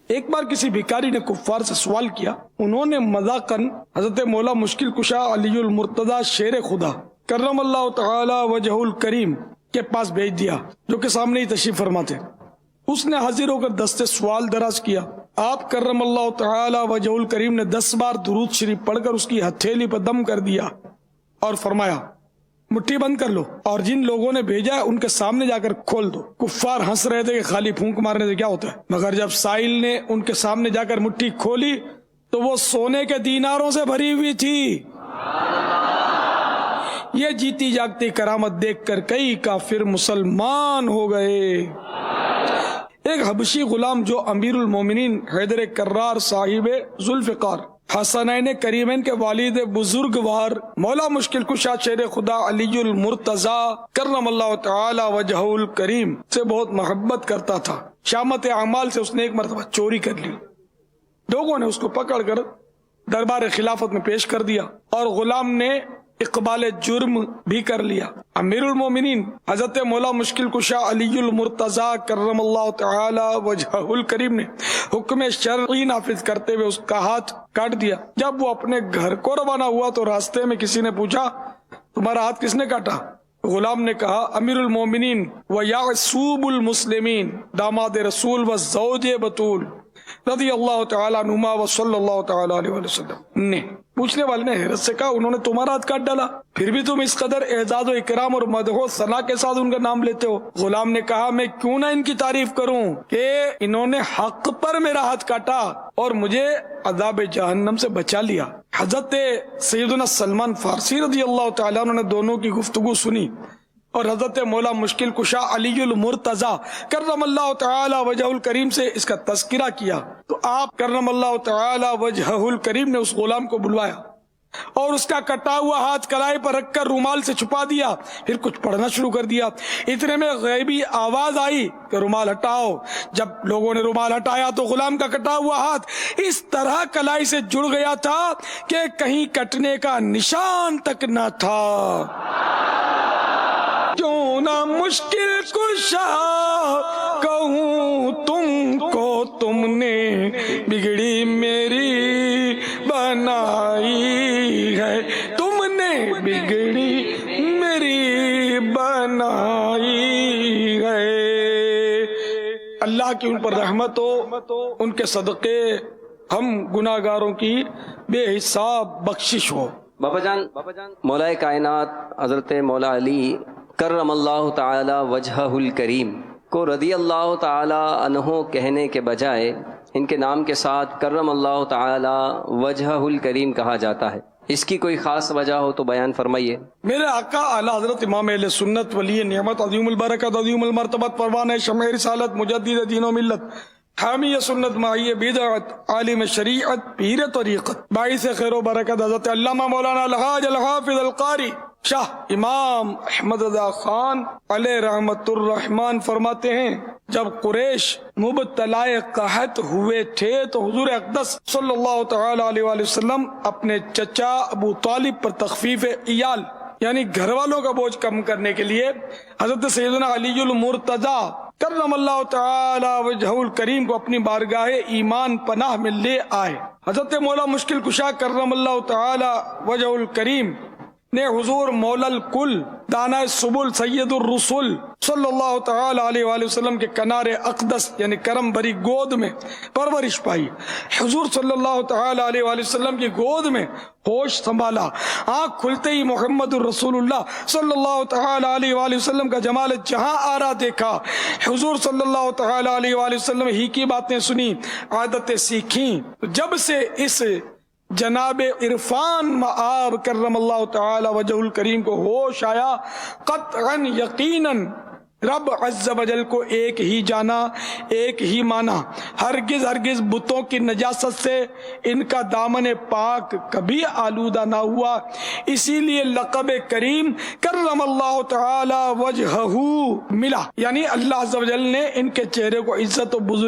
ایک بار کسی بھکاری نے کفار سے سوال کیا، انہوں نے مذاقاً حضرت مولا مشکل کشا علی المرتضی شیر خدا کرم اللہ تعالی وجہ الکریم کے پاس بھیج دیا، جو کہ سامنے ہی تشریف فرما تھے۔ اس نے حاضر ہو کر دستے سوال دراز کیا۔ آپ کرم اللہ تعالی وجہ الکریم نے 10 بار درود شریف پڑھ کر اس کی ہتھیلی پر دم کر دیا اور فرمایا مٹھی بند کر لو، اور جن لوگوں نے بھیجا ہے ان کے سامنے جا کر کھول دو۔ کفار ہنس رہے تھے کہ خالی پھونک مارنے سے کیا ہوتا ہے، مگر جب سائل نے ان کے سامنے جا کر مٹھی کھولی تو وہ سونے کے دیناروں سے بھری ہوئی تھی۔ یہ جیتی جاگتی کرامت دیکھ کر کئی کافر مسلمان ہو گئے۔ ایک حبشی غلام جو امیر المومنین حیدر کرار صاحب ذوالفقار حسنین کریمین کے والد بزرگوار مولا مشکل کشا شیر خدا علی المرتضی کرم اللہ تعالی وجہ الکریم سے بہت محبت کرتا تھا۔ شامت اعمال سے اس نے ایک مرتبہ چوری کر لی۔ لوگوں نے اس کو پکڑ کر دربار خلافت میں پیش کر دیا اور غلام نے اقبال جرم بھی کر لیا۔ امیر المومنین حضرت مولا مشکل کشا علی المرتضی کرم اللہ تعالی وجہ الکریم نے حکم شرعی نافذ کرتے ہوئے اس کا ہاتھ کاٹ دیا۔ جب وہ اپنے گھر کو روانہ ہوا تو راستے میں کسی نے پوچھا تمہارا ہاتھ کس نے کاٹا؟ غلام نے کہا امیر المومنین و یعصوب المسلمین داماد رسول و زوج بطول رضی اللہ تعالی عنہما و صلی اللہ تعالی علیہ وسلم نے۔ پوچھنے والے نے حیرت سے کہا انہوں نے تمہارا ہاتھ کاٹ ڈالا، پھر بھی تم اس قدر اعزاز و اکرام اور مدح و ثنا کے ساتھ ان کا نام لیتے ہو؟ غلام نے کہا میں کیوں نہ ان کی تعریف کروں کہ انہوں نے حق پر میرا ہاتھ کاٹا اور مجھے عذاب جہنم سے بچا لیا۔ حضرت سیدنا سلمان فارسی رضی اللہ تعالیٰ عنہ نے دونوں کی گفتگو سنی اور حضرت مولا مشکل کشا علی المرتضی کرم اللہ تعالی وجہ الکریم سے اس کا تذکرہ کیا تو آپ کرم اللہ تعالی وجہ الکریم نے اس غلام کو بلوایا اور اس کا کٹا ہوا ہاتھ کلائی پر رکھ کر رومال سے چھپا دیا، پھر کچھ پڑھنا شروع کر دیا۔ اتنے میں غیبی آواز آئی کہ رومال ہٹاؤ۔ جب لوگوں نے رومال ہٹایا تو غلام کا کٹا ہوا ہاتھ اس طرح کلائی سے جڑ گیا تھا کہ کہیں کٹنے کا نشان تک نہ تھا۔ کیوں نہ مشکل کشا کہوں تم کو، تم نے بگڑی میری بنائی ہے، تم نے بگڑی میری بنائی ہے۔ اللہ کی ان پر رحمت ہو، ان کے صدقے ہم گناہگاروں کی بے حساب بخشش ہو۔ بابا جان مولا کائنات حضرت مولا علی کرم اللہ تعالی وجہ الکریم کو رضی اللہ تعالی عنہ کہنے کے بجائے ان کے نام کے ساتھ کرم اللہ تعالی وجہ الکریم کہا جاتا ہے، اس کی کوئی خاص وجہ ہو تو بیان فرمائیے۔ میرے آقا اعلیٰ حضرت امام اہل سنت ولی نعمت عظیم البرکت عظیم المرتبت پروانہ شمع رسالت مجدد دین و ملت حامی سنت ماہی بدعت عالم شریعت پیر طریقت باعث خیر و برکت حضرت علامہ مولانا الحاج الحافظ القاری شاہ امام احمد رضا خان علیہ رحمت الرحمن فرماتے ہیں جب قریش مبتلا قحط ہوئے تھے تو حضور اقدس صلی اللہ تعالی علیہ وآلہ وسلم اپنے چچا ابو طالب پر تخفیف عیال یعنی گھر والوں کا بوجھ کم کرنے کے لیے حضرت سیدنا علی المرتضی کرم اللہ تعالی وجہ الکریم کو اپنی بارگاہ ایمان پناہ میں لے آئے۔ حضرت مولا مشکل کشا کرم اللہ تعالی وجہ الکریم نے حضور مولا الکل دانا سبل سید الرسول صلی اللہ تعالی علیہ وآلہ وسلم کے کنار اقدس یعنی کرم بھری گود میں پرورش پائی۔ حضور صلی اللہ تعالی علیہ وآلہ وسلم کی گود میں ہوش سنبھالا، آنکھ کھلتے ہی محمد الرسول اللہ صلی اللہ تعالی علیہ وآلہ وسلم کا جمال جہاں آرا دیکھا۔ حضور صلی اللہ تعالی علیہ وآلہ وسلم ہی کی باتیں سنی، عادتیں سیکھیں۔ جب سے اس جناب عرفان مآب کرم اللہ تعالی وجہ الکریم کو ہوش آیا، قطعاً یقیناً رب عز و جل کو ایک ہی جانا، ایک ہی مانا، ہرگز ہرگز بتوں کی نجاست سے ان کا دامن پاک کبھی آلودہ نہ ہوا۔ اسی لیے لقب کریم کرم اللہ تعالی وجہہ ملا، یعنی اللہ عز و جل نے ان کے چہرے کو عزت و بزرگ